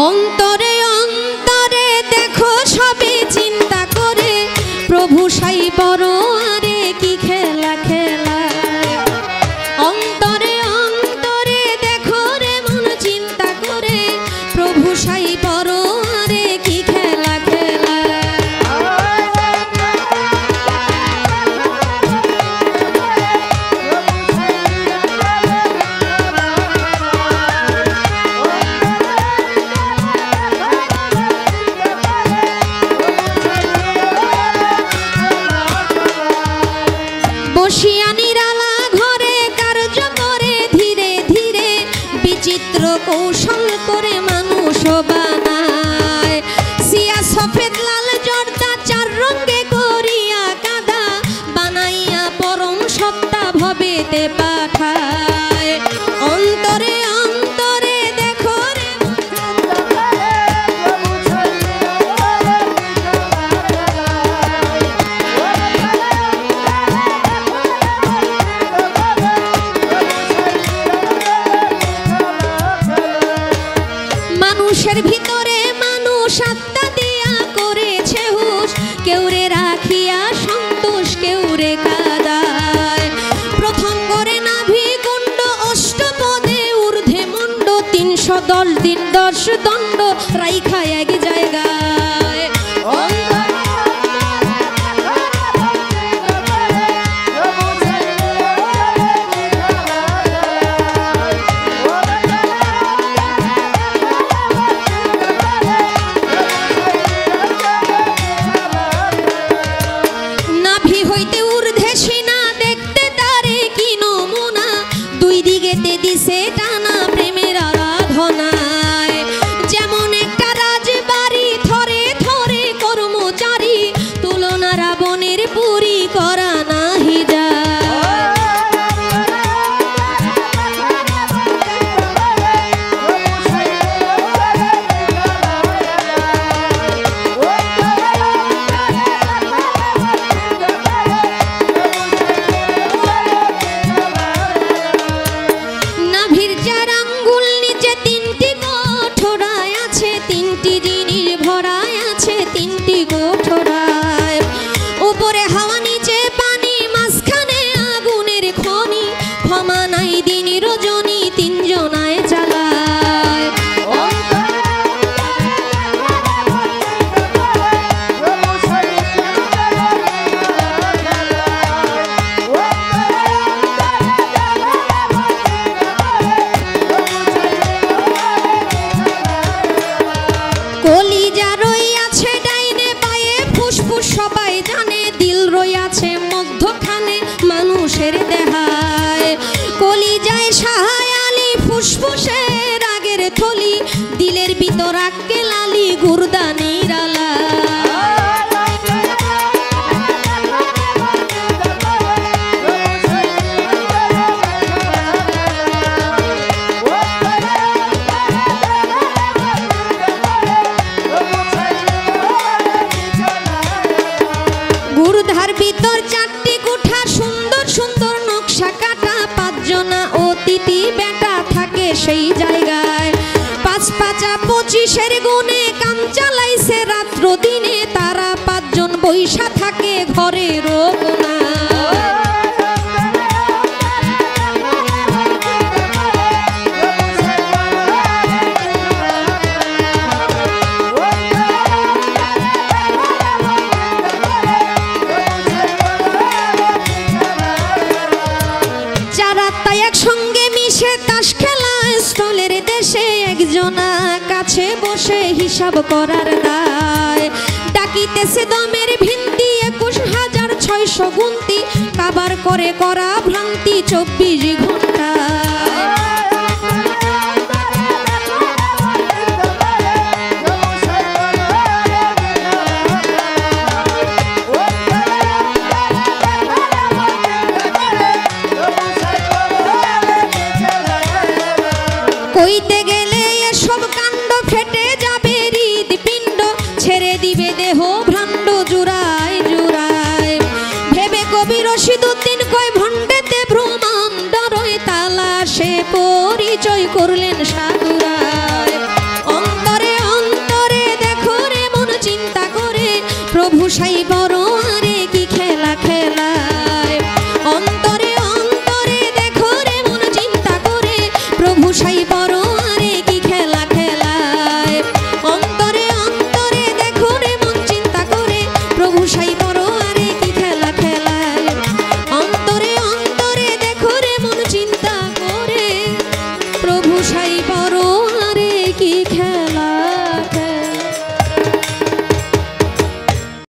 অন্তরে অন্তরে দেখো সবে চিন্তা করে প্রভু সাই বড় আরে কি খেলা খেলা। অন্তরে অন্তরে দেখো রে মন চিন্তা করে প্রভু সাই বড় আরে কি খেলা খেলা। বসিয়া নিরালা ঘরে কার্য করে ধীরে ধীরে বিচিত্র কৌশল করে মানুষ বানায়। সিয়া সফেদ লাল জর্দা চার রঙে করিয়া কাদা বানাইয়া পরম সত্তা ভবেতে পাঠায়। অন্তরে অন্তরে দেখো রে মানুষের ভিতরে মানুষ আত্মা দিয়া করেছে হুশ, কেউ রে রাখিয়া সন্তোষ কেউ রে কাদায়। প্রথম করে নাভি কুণ্ড অষ্টপদে ঊর্ধ্বে মুণ্ড 310 দিন 10 দণ্ড রাইখা এক জায়গায়। নাভি হইতে ঊর্ধ্বে সিনা দেখতে তারে কি নমুনা, দুই দিকেতে দিছে টানা প্রেমের আরাধনায়। যেমন একটা রাজবাড়ি থরে থরে কর্মচারী, তুলনা রাবণের পুরী করা নাহি যায়। নাভির 4 আঙ্গুল নিচে 3টি কোঠরায় আছে, 3টি জিনিস ভরায় আছে 3টি কোঠরায়। উপরে হাওয়া নিচে পানি মাঝখানে আগুনের খনি, ক্ষমা নাই দিন রজনী 3 জনায় চালায়। কলিজা রইয়াছে ডাইনে পায়ে ফুসফুস সবাই জানে, দিল রইয়াছে মধ্যখানে মানুষের দেহায়। কলিজায় সাহায় আলী ফুসফুসের আগের থলি, দিলের ভিতর আক্কে লালি গুর্দা নিরালা। গুরুধার ভিতর 4টি কুঠা সুন্দর সুন্দর নকশা কাটা, 5 জনা অতিথি বেটা থাকে সেই জায়গায়। 5 5 25-এর গুণে কাম চালাইছে রাত্র দিনে, তারা 5 জন বৈশা থাকে ঘরের কোণায়। একসঙ্গে মিশে তাস খেলা স্থলের দেশে, একজনা কাছে বসে হিসাব করার দায়। ডাকিতেছে দমের ভিন্তি 21,600 গুনতি, কাবার করে করা ভ্রান্তি 24 ঘন্টা।